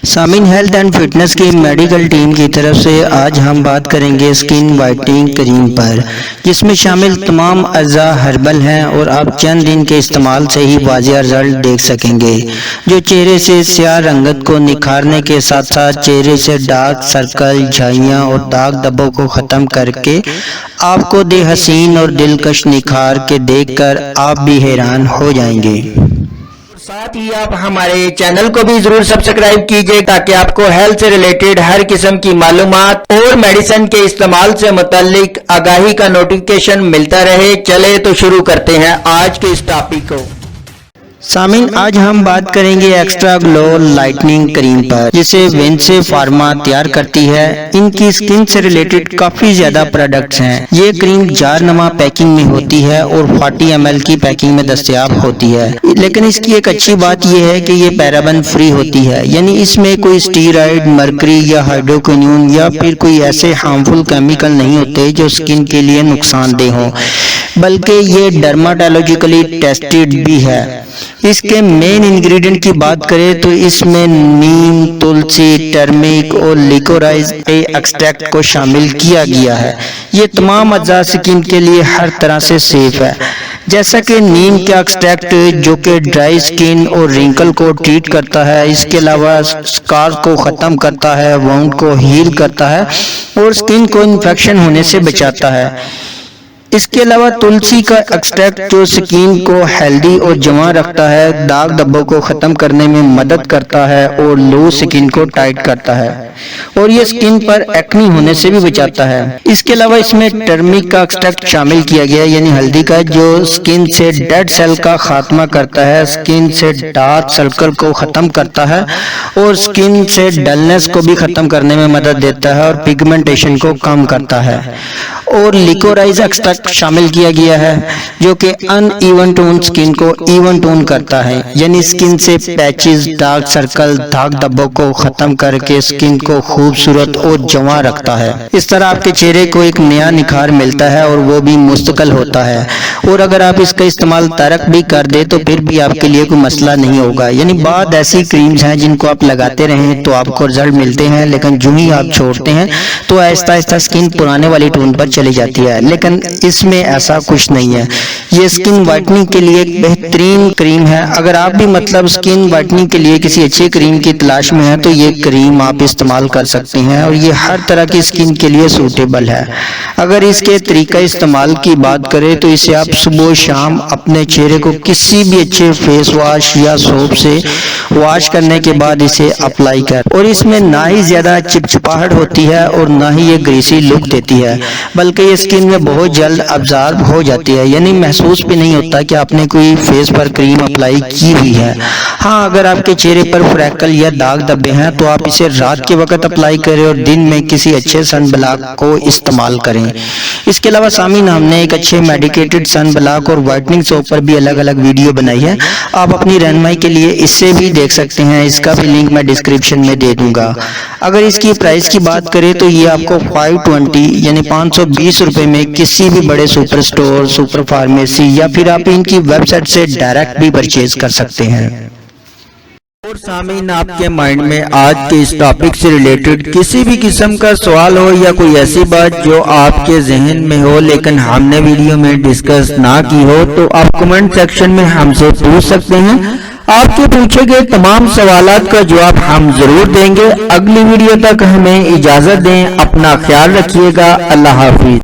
سامعین، health and fitness کی medical team کی طرف سے آج ہم بات کریں گے اسکن وائٹننگ کریم پر، جس میں شامل تمام اجزاء ہربل ہیں اور آپ چند دن کے استعمال سے ہی واضح رزلٹ دیکھ سکیں گے، جو چہرے سے سیاہ رنگت کو نکھارنے کے ساتھ ساتھ چہرے سے ڈارک سرکل، جھائیاں اور داغ دھبوں کو ختم کر کے آپ کو دے حسین اور دلکش نکھار کے دیکھ کر آپ بھی حیران ہو جائیں گے۔ ساتھ ہی آپ ہمارے چینل کو بھی ضرور سبسکرائب کیجئے تاکہ آپ کو ہیلتھ سے ریلیٹڈ ہر قسم کی معلومات اور میڈیسن کے استعمال سے متعلق آگاہی کا نوٹیفیکیشن ملتا رہے۔ چلے تو شروع کرتے ہیں آج کے اس ٹاپک کو۔ سامعین، آج ہم بات کریں گے ایکسٹرا گلو لائٹننگ کریم پر، جسے وینسے فارما تیار کرتی ہے۔ ان کی اسکن سے ریلیٹڈ کافی زیادہ پروڈکٹس ہیں۔ یہ کریم جار نما پیکنگ میں ہوتی ہے اور 40 ml کی پیکنگ میں دستیاب ہوتی ہے، لیکن اس کی ایک اچھی بات یہ ہے کہ یہ پیرابن فری ہوتی ہے، یعنی اس میں کوئی اسٹیرائڈ، مرکری یا ہائیڈروکوینون یا پھر کوئی ایسے ہارمفل کیمیکل نہیں ہوتے جو اسکن کے لیے نقصان دہ ہوں، بلکہ یہ ڈرماٹولوجیکلی ٹیسٹڈ بھی ہے۔ اس کے مین انگریڈینٹ کی بات کریں تو اس میں نیم، تلسی، ٹرمرک اور لیکورائز ایکسٹریکٹ کو شامل کیا گیا ہے۔ یہ تمام اجزاء اسکن کے لیے ہر طرح سے سیف ہے، جیسا کہ نیم کا ایکسٹریکٹ جو کہ ڈرائی اسکن اور رنکل کو ٹریٹ کرتا ہے، اس کے علاوہ اسکار کو ختم کرتا ہے، وونڈ کو ہیل کرتا ہے اور اسکن کو انفیکشن ہونے سے بچاتا ہے۔ اس کے علاوہ تلسی کا ایکسٹریکٹ جو سکین کو ہیلدی اور جمع رکھتا ہے، داغ دھبوں کو ختم کرنے میں مدد کرتا ہے اور لوز سکین کو ٹائٹ کرتا ہے اور یہ سکین پر ایکنی ہونے سے بھی بچاتا ہے۔ اس کے علاوہ اس میں ٹرمرک کا ایکسٹریکٹ شامل کیا گیا ہے، یعنی ہلدی کا، جو سکین سے ڈیڈ سیل کا خاتمہ کرتا ہے، سکین سے ڈارک سرکل کو ختم کرتا ہے اور سکین سے ڈلنس کو بھی ختم کرنے میں مدد دیتا ہے اور پگمنٹیشن کو کم کرتا ہے۔ اور لیکورائز ایکسٹریکٹ شامل کیا گیا ہے جو کہ ان ایون ٹون سکن کو ایون ٹون کرتا ہے، یعنی سکن سے پیچز، ڈارک سرکل، داغ دھبوں کو ختم کر کے سکن کو خوبصورت اور جواں رکھتا ہے۔ اس طرح آپ کے چہرے کو ایک نیا نکھار ملتا ہے اور وہ بھی مستقل ہوتا ہے، اور اگر آپ اس کا استعمال ترک بھی کر دیں تو پھر بھی آپ کے لیے کوئی مسئلہ نہیں ہوگا۔ یعنی بعض ایسی کریمز ہیں جن کو آپ لگاتے رہیں تو آپ کو رزلٹ ملتے ہیں، لیکن جو ہی آپ چھوڑتے ہیں تو آہستہ آہستہ سکن پرانے والی ٹون پر چلی جاتی ہے، لیکن اس میں ایسا کچھ نہیں ہے۔ یہ سکن وائٹننگ کے لیے ایک بہترین کریم ہے۔ اگر آپ بھی سکن وائٹننگ کے لیے کسی اچھے کریم کی تلاش میں ہیں تو یہ کریم آپ استعمال کر سکتے ہیں، اور یہ ہر طرح کی سکن کے لیے سوٹیبل ہے۔ اگر اس کے طریقہ استعمال کی بات کریں تو اسے آپ صبح و شام اپنے چہرے کو کسی بھی اچھے فیس واش یا سوپ سے واش کرنے کے بعد اسے اپلائی کر، اور اس میں نہ ہی زیادہ چپچپاہٹ ہوتی ہے اور نہ ہی یہ گریسی لک دیتی ہے، بلکہ یہ سکن میں بہت جلد ابزارب ہو جاتی ہے، یعنی محسوس بھی نہیں ہوتا کہ آپ نے کوئی فیس پر کریم اپلائی کی ہوئی ہے۔ ہاں، اگر آپ کے چہرے پر فریکل یا داغ دھبے ہیں تو آپ اسے رات کے وقت اپلائی کریں اور دن میں کسی اچھے سن بلاک کو استعمال کریں۔ اس کے علاوہ سامعین، ہم نے ایک اچھے میڈیکیٹڈ سن بلاک اور وائٹننگ سوپ پر بھی الگ الگ ویڈیو بنائی ہے، آپ اپنی رہنمائی کے لیے اس سے بھی دیکھ سکتے ہیں، اس کا بھی لنک میں ڈسکرپشن میں دے دوں گا۔ اگر اس کی پرائس کی بات کریں تو یہ آپ کو 520 یعنی 520 روپے میں کسی بھی بڑے سپر سٹور، سپر فارمیسی یا پھر آپ ان کی ویب سائٹ سے ڈائریکٹ بھی پرچیز کر سکتے ہیں۔ اور سامعین، آپ کے مائنڈ میں آج کے اس ٹاپک سے ریلیٹڈ کسی بھی قسم کا سوال ہو یا کوئی ایسی بات جو آپ کے ذہن میں ہو لیکن ہم نے ویڈیو میں ڈسکس نہ کی ہو تو آپ کمنٹ سیکشن میں ہم سے پوچھ سکتے ہیں۔ آپ کے پوچھے گئے تمام سوالات کا جواب ہم ضرور دیں گے۔ اگلی ویڈیو تک ہمیں اجازت دیں، اپنا خیال رکھیے گا۔ اللہ حافظ۔